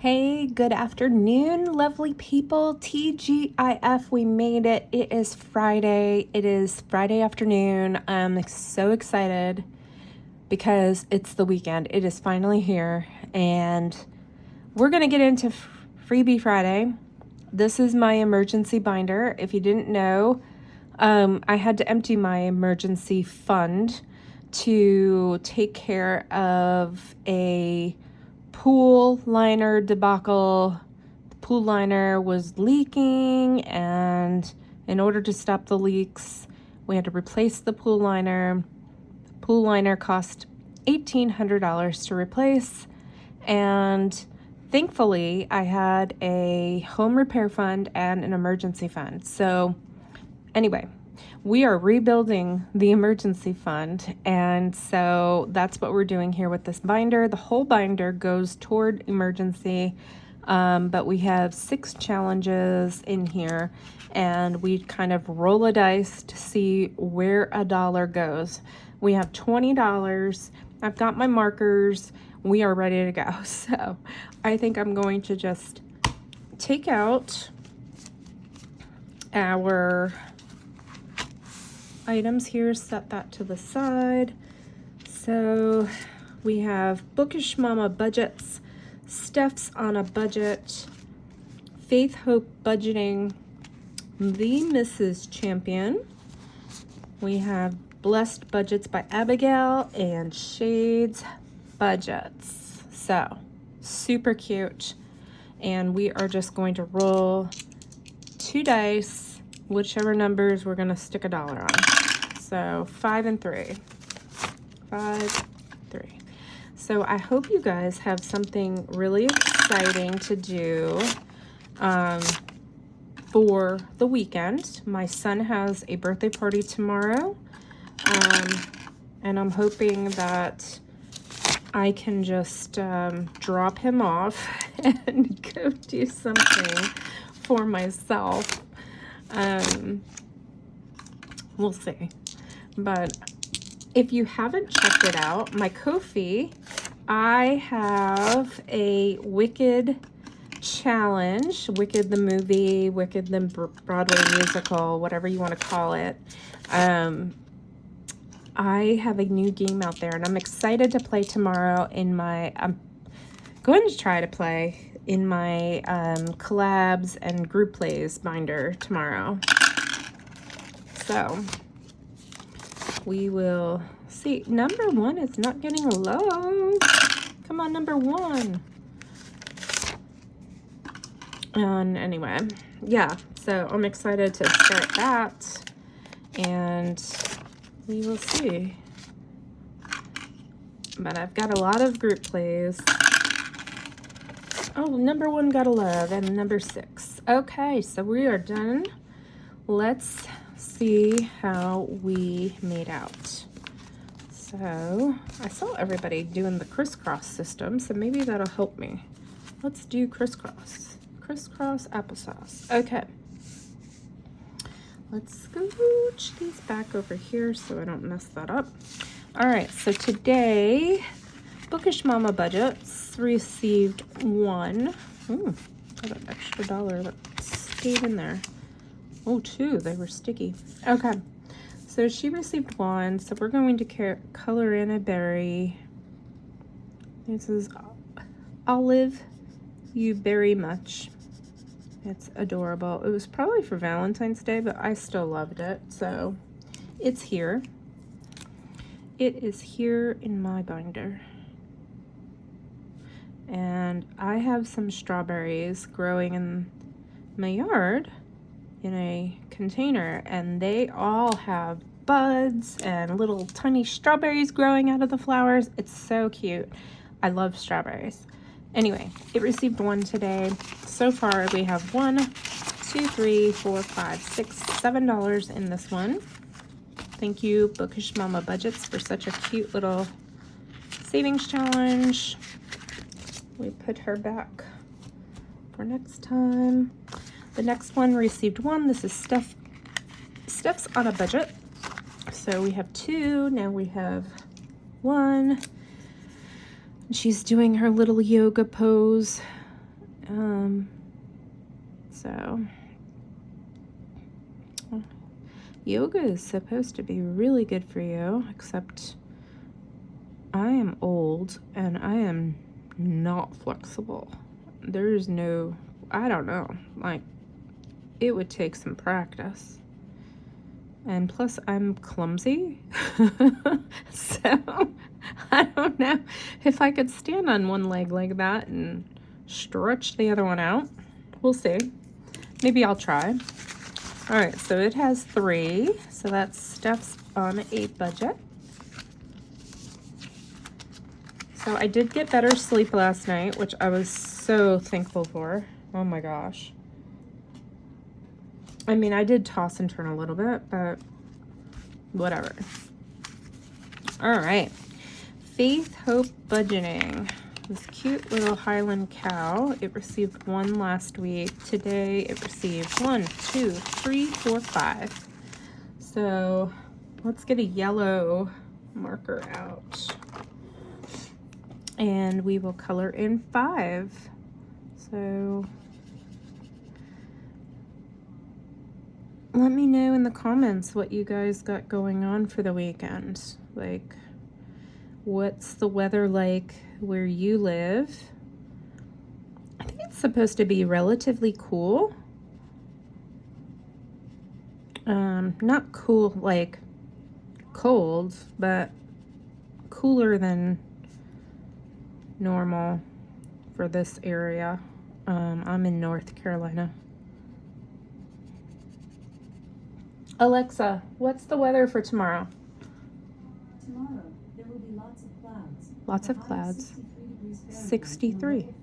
Hey, good afternoon, lovely people. TGIF, we made it. It is Friday. It is Friday afternoon. I'm so excited because it's the weekend. It is finally here, and we're going to get into Freebie Friday. This is my emergency binder. If you didn't know, I had to empty my emergency fund to take care of a pool liner debacle. The pool liner was leaking, and in order to stop the leaks, we had to replace the pool liner. The pool liner cost $1,800 to replace, and thankfully I had a home repair fund and an emergency fund. So anyway, we are rebuilding the emergency fund, and so that's what we're doing here with this binder. The whole binder goes toward emergency, but we have 6 challenges in here, and we kind of roll a dice to see where a dollar goes. We have $20. I've got my markers. We are ready to go. So I think I'm going to just take out our items here, set that to the side. So we have Bookish Mama Budgets, Steph's on a Budget, Faith Hope Budgeting, The Mrs. Champion. We have Blessed Budgets by Abigail and Shades Budgets. So super cute. And we are just going to roll 2 dice, whichever numbers we're going to stick $1 on. So 5 and 3. 5, 3. So I hope you guys have something really exciting to do for the weekend. My son has a birthday party tomorrow, and I'm hoping that I can just drop him off and go do something for myself. We'll see. But if you haven't checked it out, my Ko-fi, I have a Wicked challenge. Wicked the movie, Wicked the Broadway musical, whatever you want to call it. I have a new game out there, and I'm excited to play tomorrow in my, I'm going to try to play in my collabs and group plays binder tomorrow. So we will see. Number 1 is not getting low. Come on, number 1. And anyway, yeah, so I'm excited to start that, and we will see. But I've got a lot of group plays. Oh, number 1 got a love, and number 6. Okay, so we are done. Let's see how we made out. So I saw everybody doing the crisscross system, so maybe that'll help me. Let's do crisscross applesauce. Okay, let's scooch these back over here so I don't mess that up. All right, so today Bookish Mama Budgets received 1. Ooh, got an extra $1 that stayed in there. Oh, 2, they were sticky. Okay, so she received 1, so we're going to color in a berry. This is Olive You Very Much. It's adorable. It was probably for Valentine's Day, but I still loved it, so it's here. It is here in my binder. And I have some strawberries growing in my yard in a container, and they all have buds and little tiny strawberries growing out of the flowers. It's so cute. I love strawberries. Anyway, it received 1 today. So far we have 1, 2, 3, 4, 5, 6, $7 in this one. Thank you, Bookish Mama Budgets, for such a cute little savings challenge. We put her back for next time. The next one received 1. This is Steph's on a Budget. So we have 2. Now we have 1. She's doing her little yoga pose. So yoga is supposed to be really good for you, except I am old and I am not flexible. There's no, I don't know, like it would take some practice. And plus I'm clumsy. So I don't know if I could stand on one leg like that and stretch the other one out. We'll see. Maybe I'll try. All right, so it has 3. So that's stuff's on a budget. So I did get better sleep last night, which I was so thankful for. Oh my gosh. I mean, I did toss and turn a little bit, but whatever. All right. Faith Hope Budgeting. This cute little Highland cow. It received 1 last week. Today it received 1, 2, 3, 4, 5. So let's get a yellow marker out. And we will color in 5. So let me know in the comments what you guys got going on for the weekend. Like, what's the weather like where you live? I think it's supposed to be relatively cool. Not cool like cold, but cooler than normal for this area. I'm in North Carolina. Alexa, what's the weather for tomorrow? Tomorrow, there will be lots of clouds. Lots of clouds. 63. 63.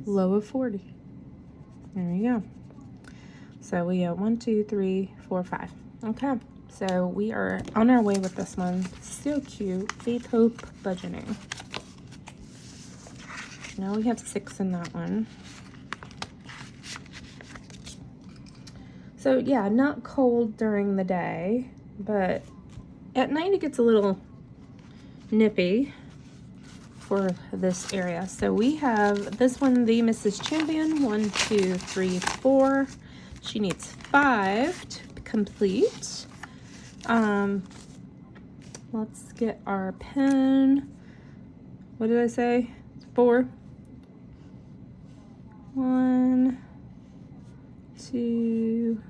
Low of 40. There you go. So we got 1, 2, 3, 4, 5. Okay. So we are on our way with this one. So cute. Faith Hope Budgeting. Now we have 6 in that one. So yeah, not cold during the day, but at night it gets a little nippy for this area. So we have this one, the Mrs. Champion, 1, 2, 3, 4. She needs 5 to complete. Let's get our pen. What did I say? 4. 1, 2,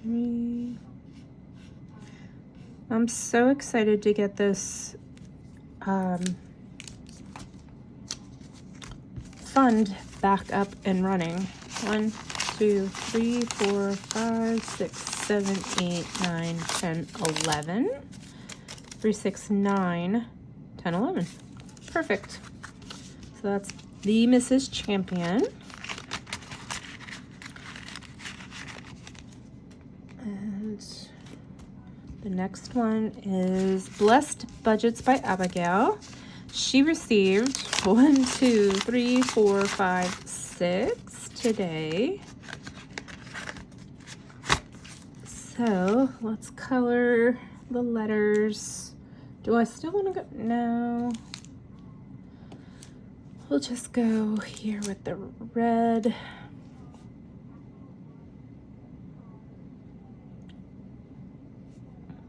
3. I'm so excited to get this fund back up and running. 1, 2, 3, 4, 5, 6, 7, 8, 9, 10, 11. 3, 6, 9, 10, 11. Perfect. So that's the Mrs. Champion. And the next one is Blessed Budgets by Abigail. She received 1, 2, 3, 4, 5, 6 today. So let's color the letters. Do I still want to go? No. We'll just go here with the red.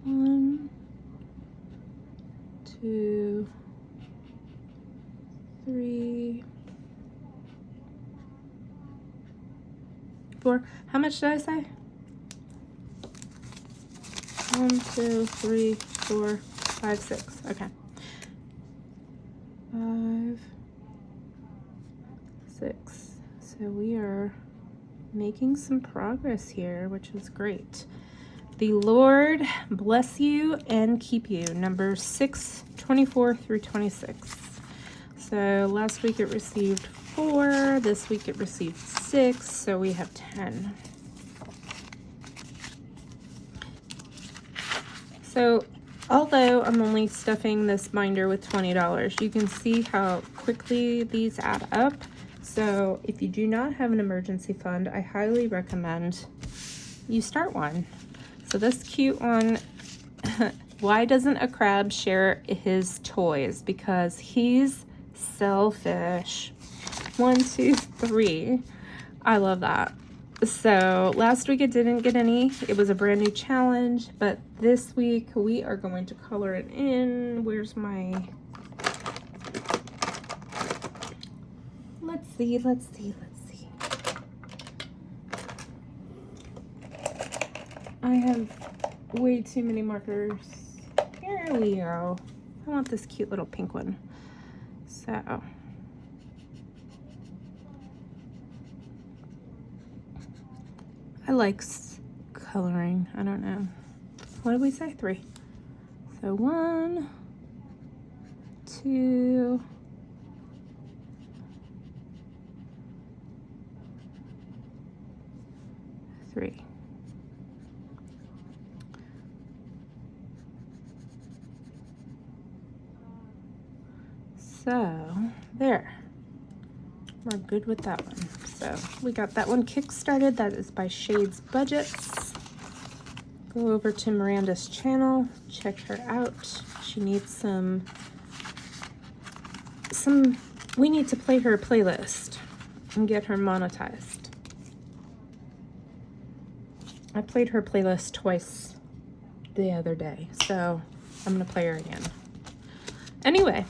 One, 2, 3, 4. How much did I say? 1, 2, 3, 4, 5, 6. Okay. 5, 6. So we are making some progress here, which is great. The Lord bless you and keep you. Number 6, 24 through 26. So last week it received 4. This week it received 6. So we have 10. So although I'm only stuffing this binder with $20, you can see how quickly these add up. So if you do not have an emergency fund, I highly recommend you start one. So this cute one, why doesn't a crab share his toys? Because he's selfish. 1, 2, 3. I love that. So last week I didn't get any. It was a brand new challenge, but this week we are going to color it in. Where's my... Let's see. I have way too many markers. Here we go. I want this cute little pink one. So... I like coloring. I don't know. What did we say? 3. So 1, 2, 3. So there. We're good with that one. So we got that one kick-started. That is by Shades Budgets. Go over to Miranda's channel, check her out. She needs some, we need to play her playlist and get her monetized. I played her playlist twice the other day, so I'm gonna play her again. Anyway,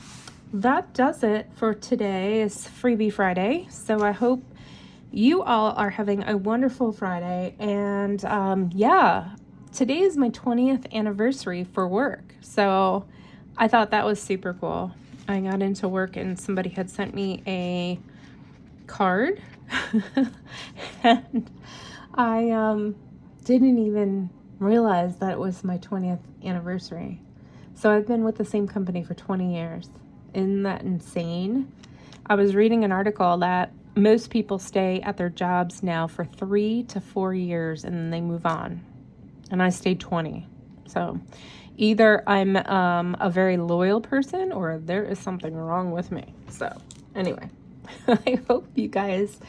that does it for today. Is Freebie Friday. So I hope you all are having a wonderful Friday. And yeah, today is my 20th anniversary for work. So I thought that was super cool. I got into work and somebody had sent me a card and I didn't even realize that it was my 20th anniversary. So I've been with the same company for 20 years. Isn't that insane? I was reading an article that most people stay at their jobs now for 3 to 4 years and then they move on. And I stayed 20. So either I'm a very loyal person or there is something wrong with me. So anyway, I hope you guys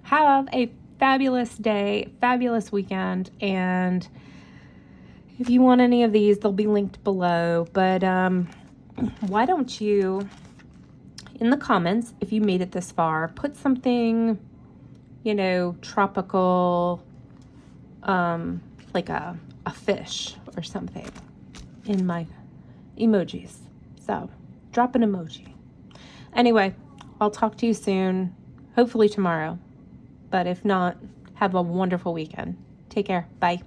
have a fabulous day, fabulous weekend. And if you want any of these, they'll be linked below. But why don't you, in the comments, if you made it this far, put something, you know, tropical, like a fish or something in my emojis. So drop an emoji. Anyway, I'll talk to you soon, hopefully tomorrow. But if not, have a wonderful weekend. Take care. Bye.